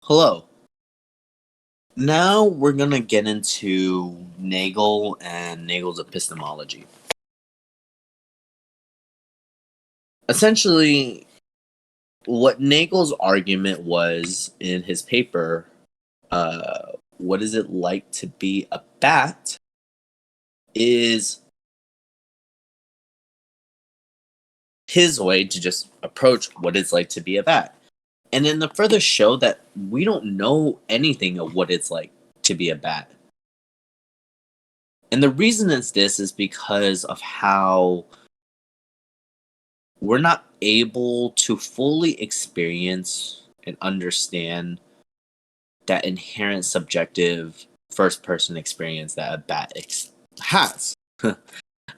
Hello. Now we're going to get into Nagel and Nagel's epistemology. Essentially, what Nagel's argument was in his paper, What is it like to be a bat, is his way to just approach what it's like to be a bat. And then the further show that we don't know anything of what it's like to be a bat. And the reason it's this is because of how we're not able to fully experience and understand that inherent subjective first person experience that a bat has.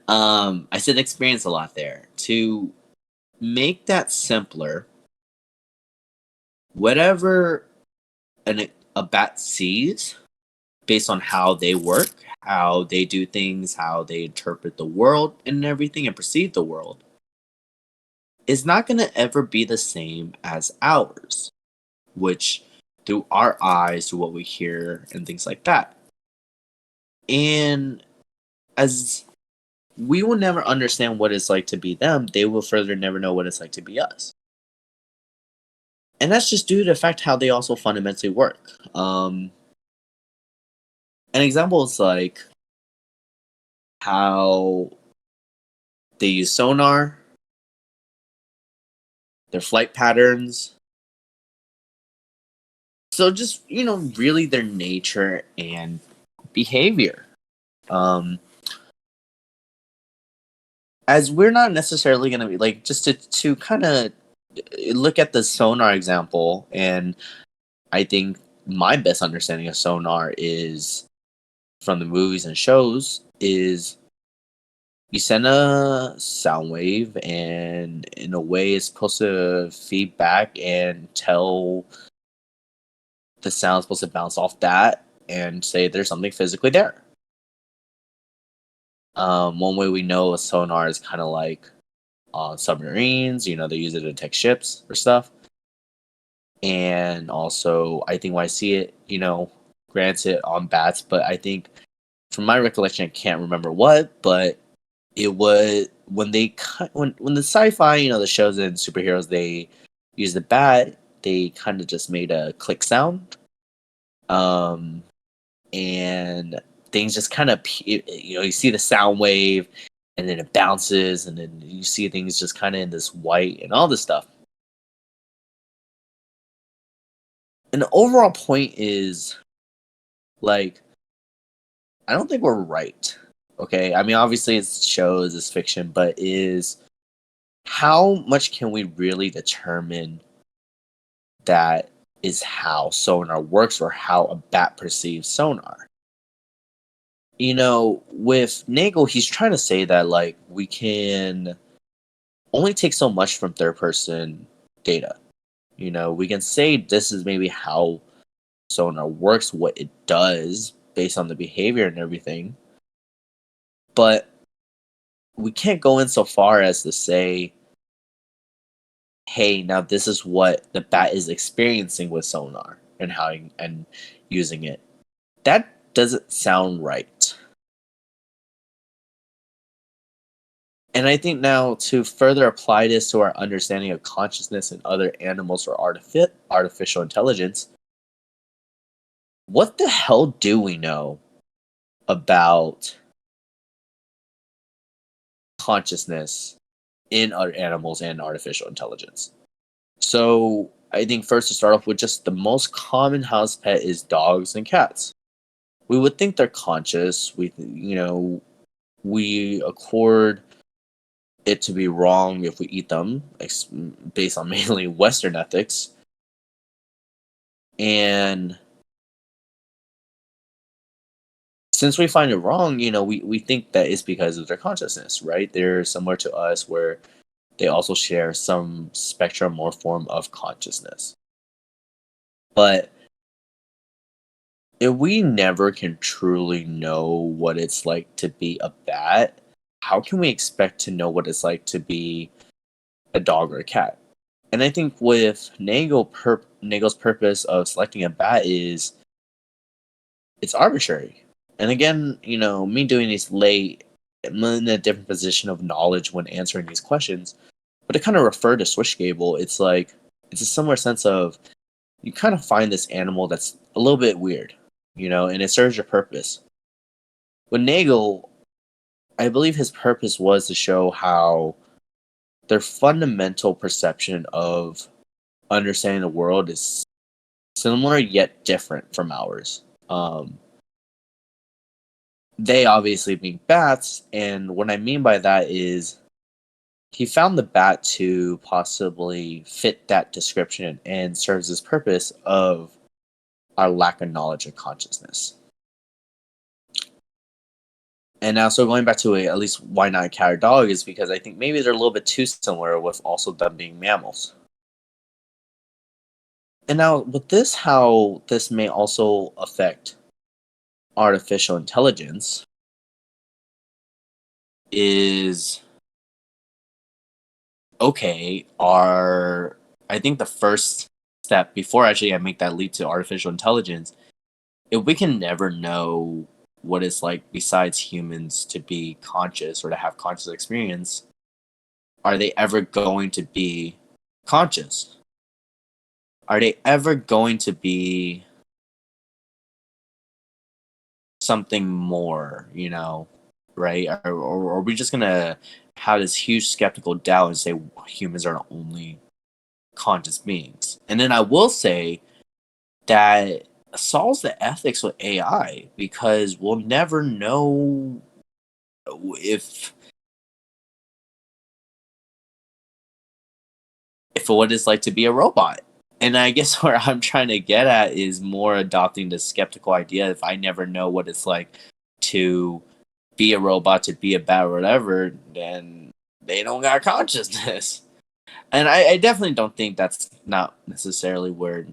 I said experience a lot there. To make that simpler, whatever a bat sees based on how they work, how they do things, how they interpret the world and everything and perceive the world, is not going to ever be the same as ours, which through our eyes, through what we hear and things like that. And as we will never understand what it's like to be them, they will further never know what it's like to be us. And that's just due to the fact how they also fundamentally work. An example is like how they use sonar, their flight patterns. So just, really their nature and behavior. As we're not necessarily going to be like, just to kind of look at the sonar example, and I think my best understanding of sonar is from the movies and shows is you send a sound wave and in a way it's supposed to feed back and tell the sound supposed to bounce off that and say there's something physically there. One way we know a sonar is kind of like on submarines, they use it to detect ships or stuff. And also, I think when I see it, granted on bats, but I think from my recollection, I can't remember what, but it was when the sci-fi, the shows and superheroes, they use the bat, they kind of just made a click sound. And things just kind of, you see the sound wave and then it bounces and then you see things just kind of in this white and all this stuff. And the overall point is, like, I don't think we're right. Okay? I mean, obviously it's shows, it's fiction, but is how much can we really determine that is how sonar works or how a bat perceives sonar? With Nagel, he's trying to say that, like, we can only take so much from third person data. We can say this is maybe how sonar works, what it does based on the behavior and everything. But we can't go in so far as to say, hey, now this is what the bat is experiencing with sonar and how and using it. That doesn't sound right. And I think now to further apply this to our understanding of consciousness and other animals or artificial intelligence, what the hell do we know about consciousness in other animals and artificial intelligence? So I think first to start off with, just the most common house pet is dogs and cats. We would think they're conscious. We accord it to be wrong if we eat them, based on mainly Western ethics. And since we find it wrong, we think that it's because of their consciousness, right? They're similar to us where they also share some spectrum or form of consciousness. But if we never can truly know what it's like to be a bat, how can we expect to know what it's like to be a dog or a cat? And I think with Nagel's purpose of selecting a bat is it's arbitrary. And again, me doing these late, I'm in a different position of knowledge when answering these questions. But to kind of refer to Swish Gable, it's like it's a similar sense of you kind of find this animal that's a little bit weird, and it serves your purpose. With Nagel, I believe his purpose was to show how their fundamental perception of understanding the world is similar yet different from ours. They obviously being bats, and what I mean by that is he found the bat to possibly fit that description and serves his purpose of our lack of knowledge of consciousness. And now, so going back to at least why not a cat or dog is because I think maybe they're a little bit too similar with also them being mammals. And now with this, how this may also affect artificial intelligence is okay, I think the first step before actually I make that leap to artificial intelligence, if we can never know what it's like besides humans to be conscious or to have conscious experience, are they ever going to be conscious? Are they ever going to be something more, right? Or are we just going to have this huge skeptical doubt and say humans are the only conscious beings? And then I will say that solves the ethics with AI because we'll never know if what it's like to be a robot. And I guess where I'm trying to get at is more adopting the skeptical idea. If I never know what it's like to be a robot, to be a bat or whatever, then they don't got consciousness. And I definitely don't think that's not necessarily where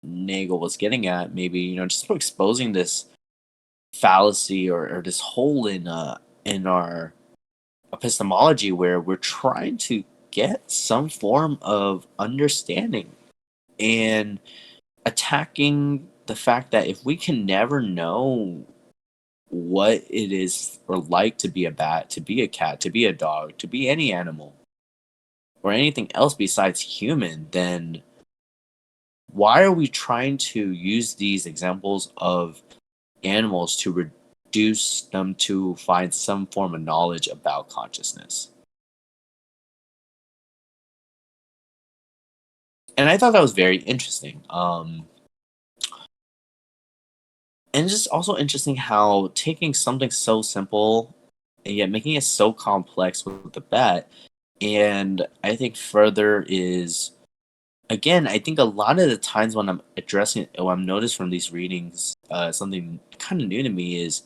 Nagel was getting at. Maybe, just exposing this fallacy or this hole in our epistemology where we're trying to get some form of understanding and attacking the fact that if we can never know what it is or like to be a bat, to be a cat, to be a dog, to be any animal or anything else besides human, then why are we trying to use these examples of animals to reduce them to find some form of knowledge about consciousness? And I thought that was very interesting. And just also interesting how taking something so simple and yet making it so complex with the bat. And I think further is, again, I think a lot of the times when I'm addressing, what I'm noticed from these readings, something kind of new to me is,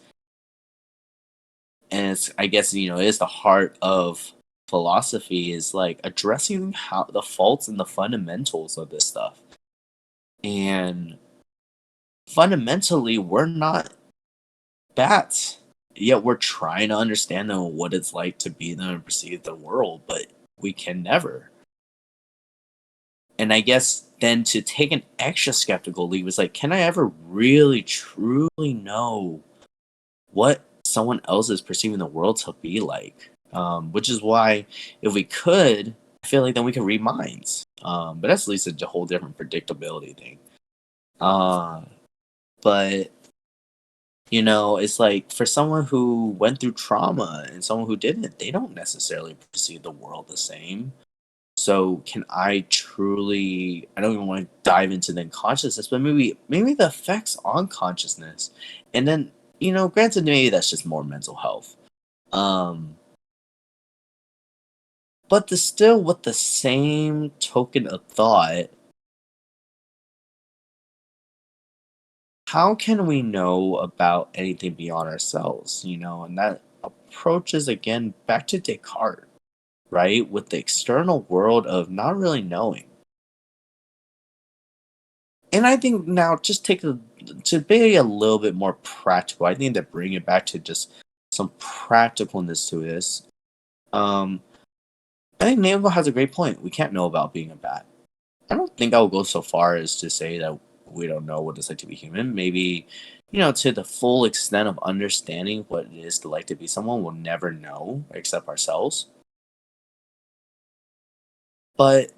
and it's, I guess, it is the heart of philosophy, is like addressing how the faults and the fundamentals of this stuff. And fundamentally, we're not bats, yet we're trying to understand them, what it's like to be them and perceive the world, but we can never. And I guess then to take an extra skeptical leap is like, can I ever really truly know what someone else is perceiving the world to be like? Which is why if we could, I feel like then we can read minds. But that's at least a whole different predictability thing. But it's like for someone who went through trauma and someone who didn't, they don't necessarily perceive the world the same. So can I truly, I don't even want to dive into the consciousness, but maybe the effects on consciousness. And then, granted, maybe that's just more mental health. But still with the same token of thought, how can we know about anything beyond ourselves? And that approaches again back to Descartes, right? With the external world of not really knowing. And I think now just to be a little bit more practical, I think to bring it back to just some practicalness to this. I think Nagel has a great point. We can't know about being a bat. I don't think I'll go so far as to say that we don't know what it's like to be human. Maybe, to the full extent of understanding what it is to like to be someone, we'll never know except ourselves. But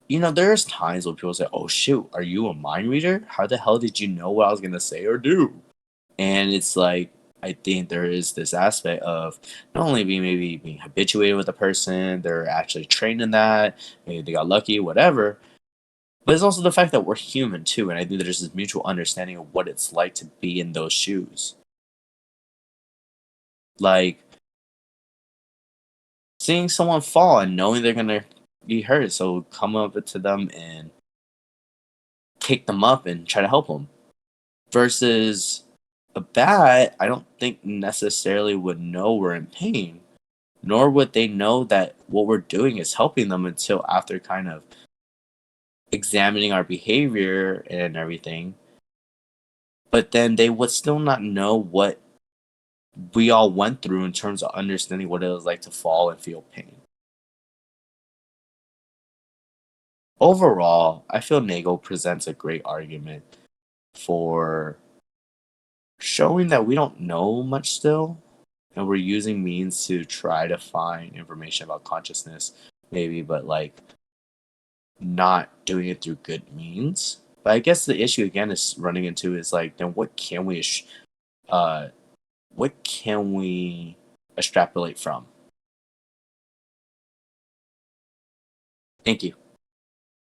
there's times when people say, "Oh shoot, are you a mind reader? How the hell did you know what I was gonna say or do?" And it's like I think there is this aspect of not only being habituated with a person, they're actually trained in that, maybe they got lucky, whatever. But it's also the fact that we're human too, and I think there's this mutual understanding of what it's like to be in those shoes. Like seeing someone fall and knowing they're gonna be hurt, so come up to them and kick them up and try to help them. Versus a bat, I don't think necessarily would know we're in pain, nor would they know that what we're doing is helping them until after kind of examining our behavior and everything. But then they would still not know what we all went through in terms of understanding what it was like to fall and feel pain. Overall, I feel Nagel presents a great argument for showing that we don't know much still, and we're using means to try to find information about consciousness, maybe, but like not doing it through good means. But I guess the issue again is running into is like, then uh, what can we extrapolate from? Thank you.